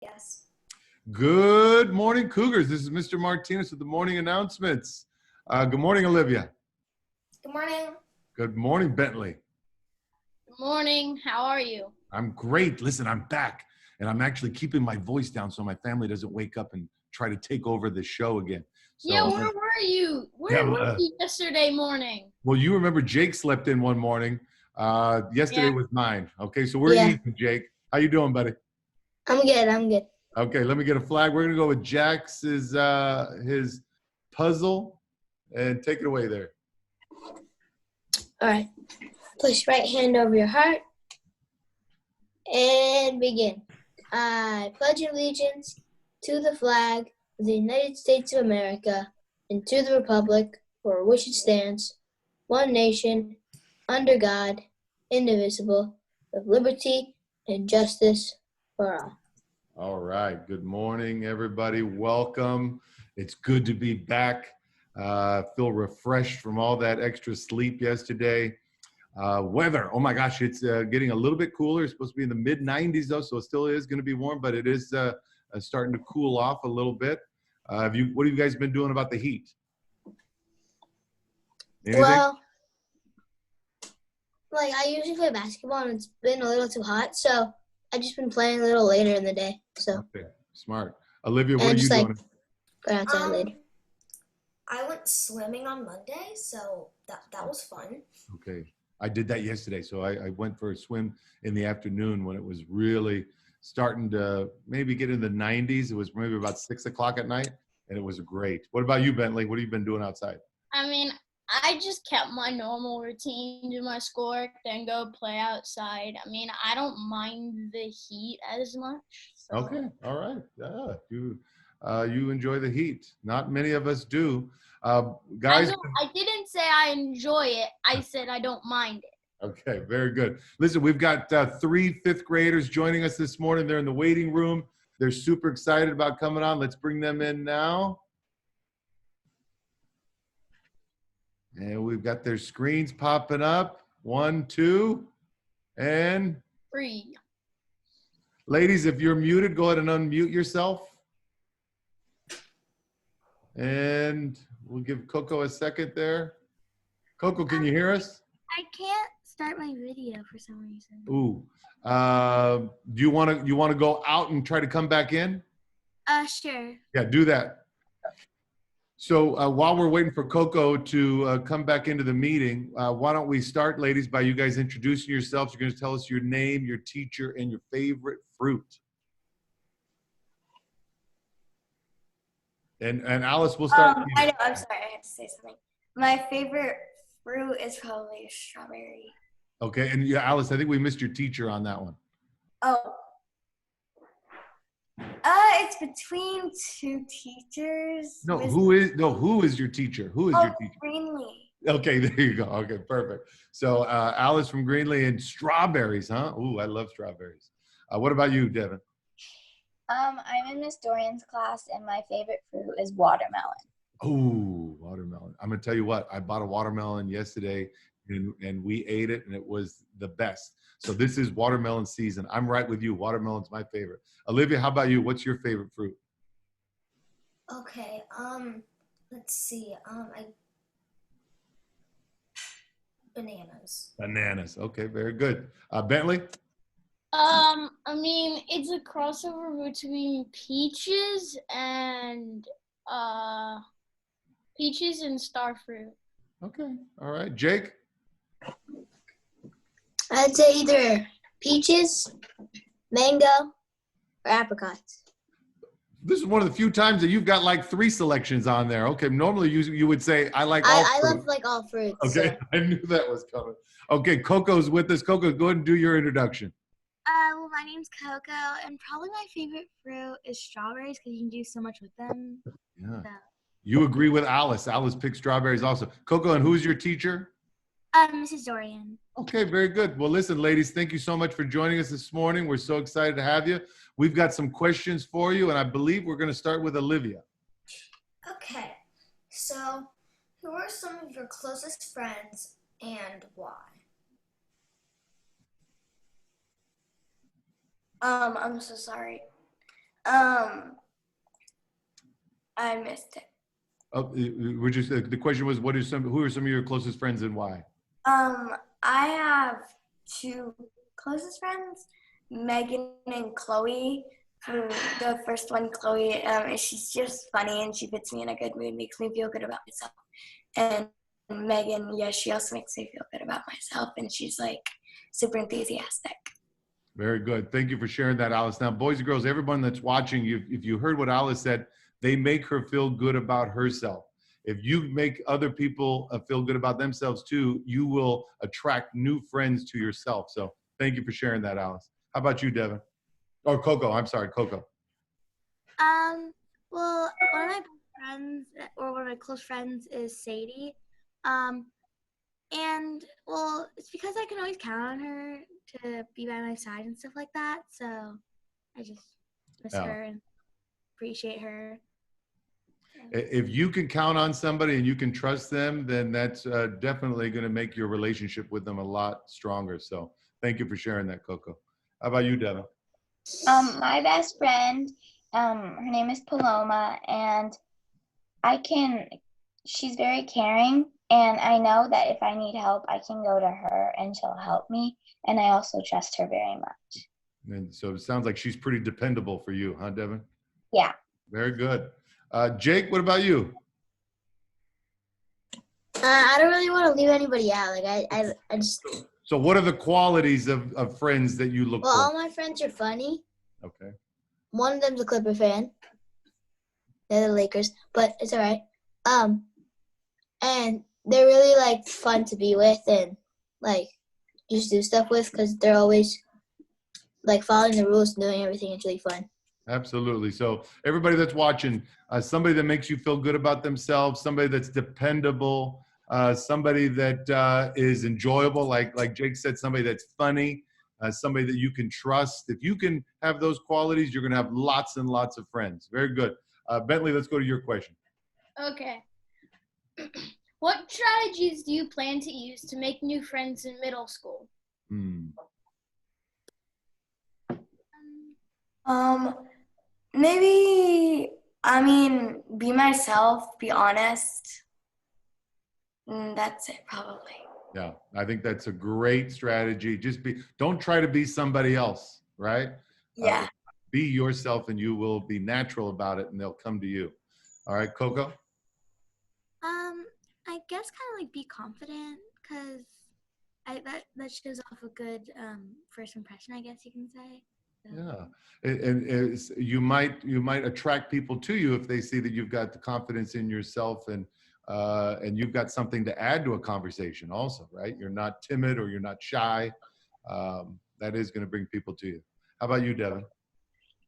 Yes. Good morning, Cougars. This is Mr. Martinez with the morning announcements. Good morning, Olivia. Good morning. Good morning, Bentley. Good morning. How are you? I'm great. Listen, I'm back, and I'm actually keeping my voice down so my family doesn't wake up and try to take over the show again. So, Yeah, where were you? Where were you yesterday morning? Well, you remember Jake slept in one morning. Yesterday was mine. Okay, so we're eating, Jake. How you doing, buddy? I'm good. Okay, let me get a flag. We're gonna go with Jack's his puzzle, and take it away there. All right. Place right hand over your heart and begin. I pledge allegiance to the flag of the United States of America and to the republic for which it stands, one nation, under God, indivisible, with liberty and justice for all. All right. Good morning, everybody. Welcome. It's good to be back. Feel refreshed from all that extra sleep yesterday. Weather. Oh my gosh, it's getting a little bit cooler. It's supposed to be in the mid 90s though, so it still is going to be warm, but it is starting to cool off a little bit. What have you guys been doing about the heat? Anything? Well, I usually play basketball and it's been a little too hot, so I've just been playing a little later in the day. So okay, smart. Olivia, what are you doing? Go outside later. I went swimming on Monday, so that was fun. Okay. I did that yesterday. So I went for a swim in the afternoon when it was really starting to maybe get in the 90s. It was maybe about 6 o'clock at night, and it was great. What about you, Bentley? What have you been doing outside? I mean, I just kept my normal routine, do my schoolwork, then go play outside. I mean, I don't mind the heat as much. So. Okay. All right. Yeah. You enjoy the heat. Not many of us do. Guys. I didn't say I enjoy it. I said I don't mind it. Okay, very good. Listen, we've got 3 fifth graders joining us this morning. They're in the waiting room. They're super excited about coming on. Let's bring them in now. And we've got their screens popping up. 1, 2, and 3. Ladies, if you're muted, go ahead and unmute yourself. And we'll give Coco a second there. Coco, can you hear us? I can't start my video for some reason. Ooh. Do you want to go out and try to come back in? Sure. Yeah, do that. So while we're waiting for Coco to come back into the meeting, why don't we start, ladies, by you guys introducing yourselves. You're going to tell us your name, your teacher, and your favorite fruit. And Alice, we'll start with you. I know, I'm sorry, I had to say something. My favorite fruit is probably a strawberry. Okay, and yeah, Alice, I think we missed your teacher on that one. Oh. It's between 2 teachers. No, who is your teacher? Who is your teacher? Greenlee. Okay, there you go. Okay, perfect. So Alice from Greenlee and strawberries, huh? Ooh, I love strawberries. What about you, Devin? I'm in Miss Dorian's class, and my favorite fruit is watermelon. Oh, watermelon. I'm going to tell you what, I bought a watermelon yesterday, and we ate it, and it was the best. So this is watermelon season. I'm right with you. Watermelon's my favorite. Olivia, how about you? What's your favorite fruit? Okay, let's see. Bananas. Bananas. Okay, very good. Bentley? I mean, it's a crossover between peaches and starfruit. Okay, all right. Jake? I'd say either peaches, mango, or apricots. This is one of the few times that you've got like 3 selections on there. Okay, normally you would say I like all fruit. I love like all fruits. Okay, so. I knew that was coming. Okay, Coco's with us. Coco, go ahead and do your introduction. Well, my name's Coco, and probably my favorite fruit is strawberries because you can do so much with them. Yeah. So. You agree with Alice. Alice picked strawberries also. Coco, and who's your teacher? Mrs. Dorian. Okay, very good. Well, listen, ladies, thank you so much for joining us this morning. We're so excited to have you. We've got some questions for you, and I believe we're going to start with Olivia. Okay, so who are some of your closest friends and why? I'm so sorry. I missed it. Oh, we're just the question was, who are some of your closest friends and why? I have two closest friends, Megan and Chloe. The first one, Chloe, she's just funny and she puts me in a good mood, makes me feel good about myself. And Megan, yeah, she also makes me feel good about myself, and she's like super enthusiastic. Very good. Thank you for sharing that, Alice. Now, boys and girls, everyone that's watching, if you heard what Alice said, they make her feel good about herself. If you make other people feel good about themselves too, you will attract new friends to yourself. So thank you for sharing that, Alice. How about you, Devin? Or Coco, I'm sorry, Coco. Well, one of my best friends, or one of my close friends, is Sadie. And well, it's because I can always count on her to be by my side and stuff like that. So I just miss her and appreciate her. If you can count on somebody and you can trust them, then that's definitely going to make your relationship with them a lot stronger. So thank you for sharing that, Coco. How about you, Devin? My best friend, her name is Paloma, and she's very caring, and I know that if I need help, I can go to her and she'll help me, and I also trust her very much. And so it sounds like she's pretty dependable for you, huh, Devin? Yeah. Very good. Jake, what about you? I don't really want to leave anybody out. Like I just. So what are the qualities of friends that you look Well, for? all my friends are funny. Okay. One of them's a Clipper fan. They're the Lakers, but it's all right. And they're really like fun to be with and like just do stuff with because they're always like following the rules and doing everything. It's really fun. Absolutely. So everybody that's watching, somebody that makes you feel good about themselves, somebody that's dependable, somebody that is enjoyable, like Jake said, somebody that's funny, somebody that you can trust. If you can have those qualities, you're going to have lots and lots of friends. Very good. Bentley, let's go to your question. Okay. What strategies do you plan to use to make new friends in middle school? Maybe, be myself, be honest. That's it, probably. Yeah, I think that's a great strategy. Don't try to be somebody else, right? Yeah. Be yourself and you will be natural about it and they'll come to you. All right, Coco? I guess kind of like be confident, because that shows off a good first impression, I guess you can say. So. Yeah, and you might attract people to you if they see that you've got the confidence in yourself and you've got something to add to a conversation also, right? You're not timid or you're not shy. That is going to bring people to you. How about you, Devin?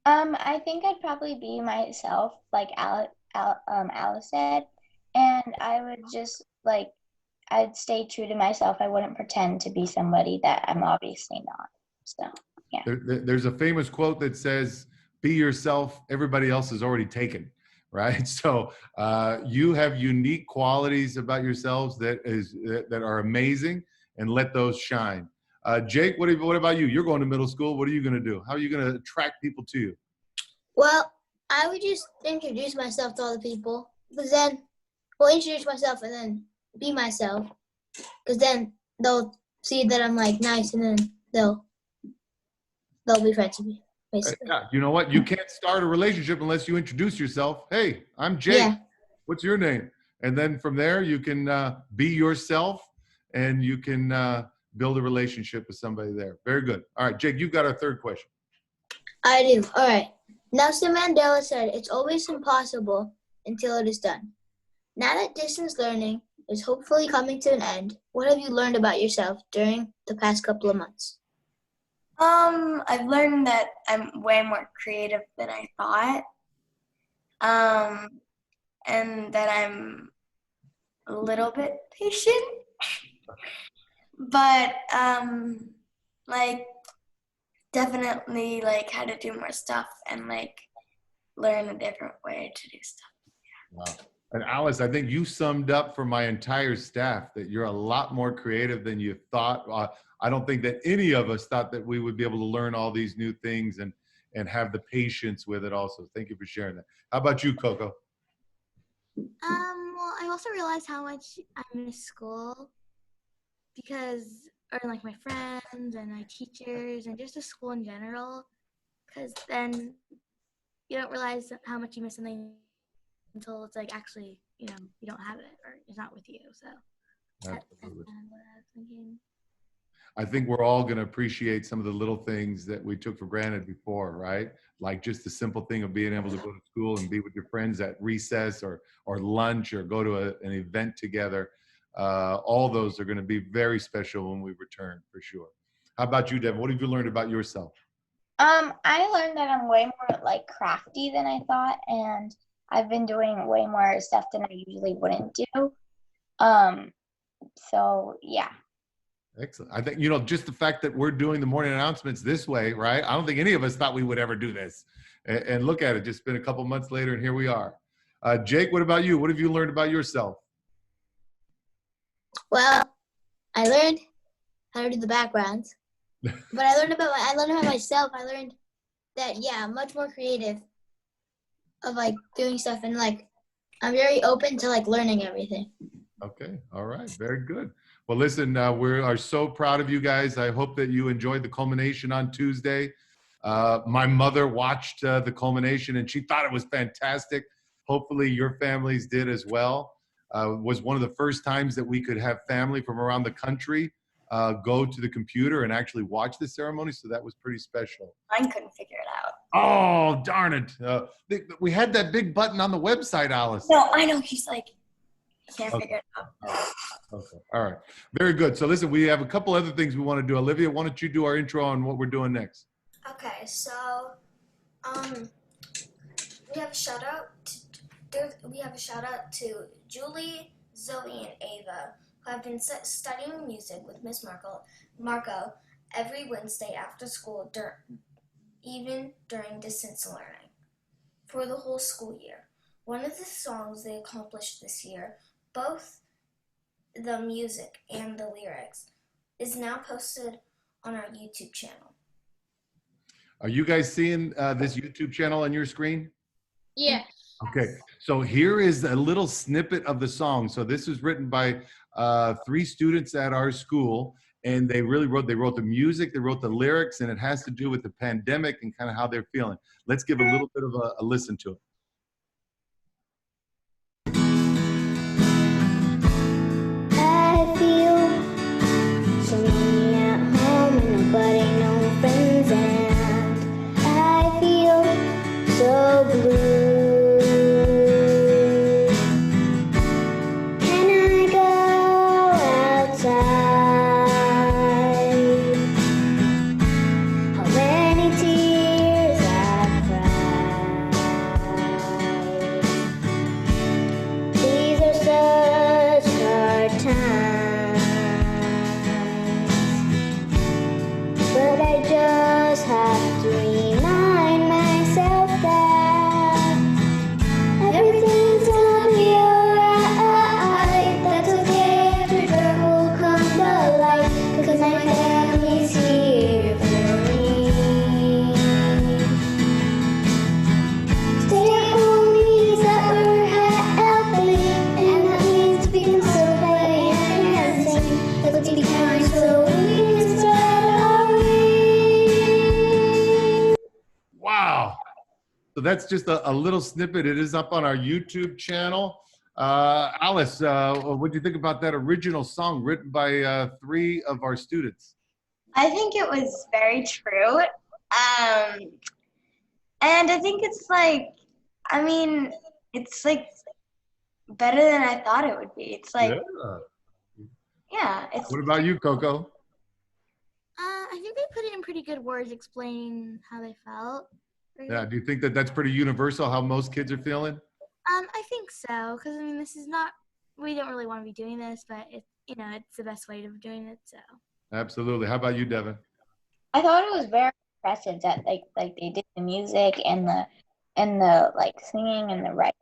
I think I'd probably be myself, like Alice said, and I would just I'd stay true to myself. I wouldn't pretend to be somebody that I'm obviously not. So, yeah. There's a famous quote that says, "Be yourself. Everybody else is already taken." Right. So you have unique qualities about yourselves that are amazing, and let those shine. Jake, what about you? You're going to middle school. What are you going to do? How are you going to attract people to you? Well, I would just introduce myself to all the people, because then, introduce myself and then be myself, because then they'll see that I'm like nice, and then they'll be friends with me, basically. Yeah, you know what? You can't start a relationship unless you introduce yourself. Hey, I'm Jake. Yeah. What's your name? And then from there, you can be yourself, and you can build a relationship with somebody there. Very good. All right, Jake, you've got our third question. I do. All right. Nelson Mandela said, "It's always impossible until it is done." Now that distance learning is hopefully coming to an end, what have you learned about yourself during the past couple of months? I've learned that I'm way more creative than I thought. And that I'm a little bit patient. But definitely how to do more stuff and learn a different way to do stuff. Wow. And Alice, I think you summed up for my entire staff that you're a lot more creative than you thought. I don't think that any of us thought that we would be able to learn all these new things. And and have the patience with it also. Thank you for sharing that. How about you, Coco? Well, I also realized how much I miss school because, or like my friends and my teachers and just the school in general, because then you don't realize how much you miss something until it's like actually, you don't have it or it's not with you. So that's kind Absolutely. of what I was thinking. I think we're all going to appreciate some of the little things that we took for granted before, right? Like just the simple thing of being able to go to school and be with your friends at recess or lunch or go to an event together. All those are going to be very special when we return, for sure. How about you, Devin? What have you learned about yourself? I learned that I'm way more like crafty than I thought, and I've been doing way more stuff than I usually wouldn't do. So yeah. Excellent. I think, just the fact that we're doing the morning announcements this way, right? I don't think any of us thought we would ever do this. And look at it, just been a couple months later, and here we are. Jake, what about you? What have you learned about yourself? Well, I learned how to do the backgrounds, but I learned about myself. I learned that I'm much more creative of like doing stuff, and like I'm very open to like learning everything. Okay. All right. Very good. Well, listen, we are so proud of you guys. I hope that you enjoyed the culmination on Tuesday. My mother watched the culmination and she thought it was fantastic. Hopefully your families did as well. It was one of the first times that we could have family from around the country go to the computer and actually watch the ceremony. So that was pretty special. I couldn't figure it out. Oh, darn it. We had that big button on the website, Alice. No, I know. He's like, can't figure it out. Okay. All right. Very good. So listen, we have a couple other things we want to do. Olivia, why don't you do our intro on what we're doing next? Okay, so we have a shout out to Julie, Zoe, and Ava, who have been studying music with Miss Marco every Wednesday after school, even during distance learning, for the whole school year. One of the songs they accomplished this year, both the music and the lyrics, is now posted on our YouTube channel. Are you guys seeing this YouTube channel on your screen? Yeah. Okay, so here is a little snippet of the song. So this was written by 3 students at our school, and they wrote the music, they wrote the lyrics, and it has to do with the pandemic and kind of how they're feeling. Let's give a little bit of a listen to it. I feel so lonely at home and nobody, no friends, and I feel so blue. Can I go outside? How many tears I've cried. These are such hard times, but I just have to remind myself that everything's gonna be alright. That's okay, every dark will come to light, 'cause my family's here for me. Stay at home means that we're healthy, and that means we can still play and sing. Let's be kind so we can spread our wings. Wow. So that's just a little snippet. It is up on our YouTube channel. Alice, what do you think about that original song written by 3 of our students? I think it was very true. And I think it's like, it's like better than I thought it would be. It's like, it's What about you, Coco? I think they put it in pretty good words explaining how they felt. Yeah, do you think that that's pretty universal, how most kids are feeling? I think so, because I mean, this is not. We don't really want to be doing this, but it's the best way of doing it. So. Absolutely. How about you, Devin? I thought it was very impressive that like they did the music and the like singing and the writing,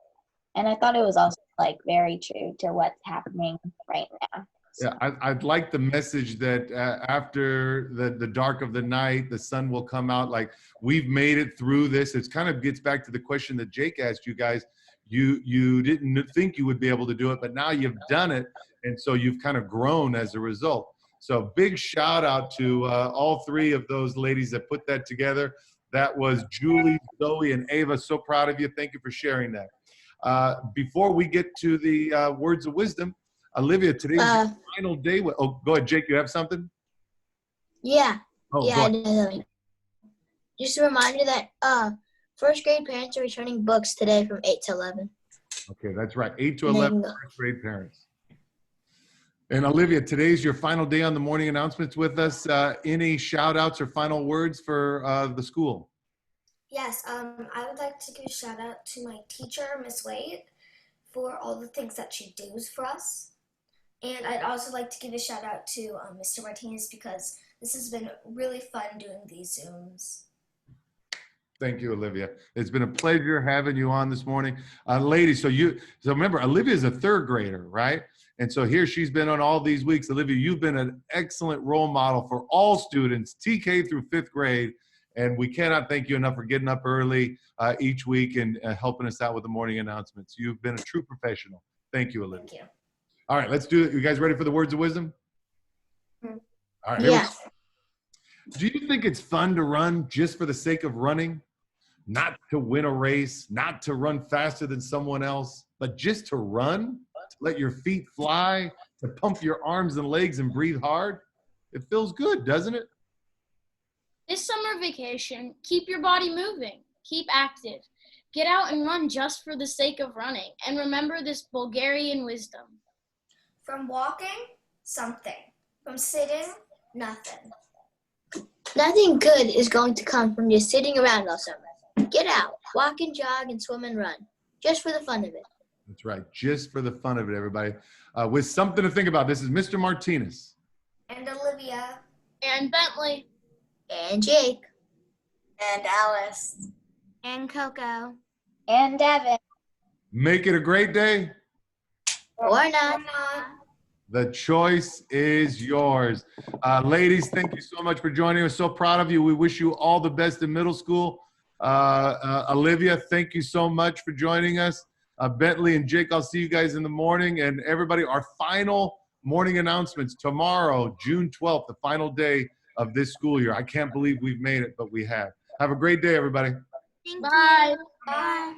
and I thought it was also like very true to what's happening right now. Yeah, I'd like the message that after the dark of the night, the sun will come out. Like, we've made it through this. It kind of gets back to the question that Jake asked you guys. You didn't think you would be able to do it, but now you've done it, and so you've kind of grown as a result. So big shout out to all three of those ladies that put that together. That was Julie, Zoe, and Ava. So proud of you. Thank you for sharing that. Before we get to the words of wisdom, Olivia, today's your final day. Oh, go ahead, Jake. You have something? Yeah. Oh, Yeah, go I ahead. did. Just a reminder that first grade parents are returning books today from 8 to 11. Okay, that's right. 8 to And they 11 can go. first grade parents. And Olivia, today's your final day on the morning announcements with us. Any shout outs or final words for the school? Yes, I would like to give a shout out to my teacher, Miss Wade, for all the things that she does for us. And I'd also like to give a shout out to Mr. Martinez, because this has been really fun doing these Zooms. Thank you, Olivia. It's been a pleasure having you on this morning. Ladies, so remember, Olivia is a third grader, right? And so here she's been on all these weeks. Olivia, you've been an excellent role model for all students, TK through fifth grade. And we cannot thank you enough for getting up early each week and helping us out with the morning announcements. You've been a true professional. Thank you, Olivia. Thank you. All right, let's do it. You guys ready for the words of wisdom? All right. Here we go. Yes. Do you think it's fun to run just for the sake of running? Not to win a race, not to run faster than someone else, but just to run, to let your feet fly, to pump your arms and legs and breathe hard? It feels good, doesn't it? This summer vacation, keep your body moving. Keep active. Get out and run just for the sake of running. And remember this Bulgarian wisdom. From walking, something. From sitting, nothing. Nothing good is going to come from just sitting around all summer. Get out, walk and jog and swim and run, just for the fun of it. That's right, just for the fun of it, everybody. With something to think about, this is Mr. Martinez. And Olivia. And Bentley. And Jake. And Alice. And Coco. And Devin. Make it a great day. Or not. The choice is yours. Ladies, thank you so much for joining us. So proud of you. We wish you all the best in middle school. Olivia, thank you so much for joining us. Bentley and Jake, I'll see you guys in the morning. And everybody, our final morning announcements tomorrow, June 12th, the final day of this school year. I can't believe we've made it, but we have. Have a great day, everybody. Thank Bye. you. Bye.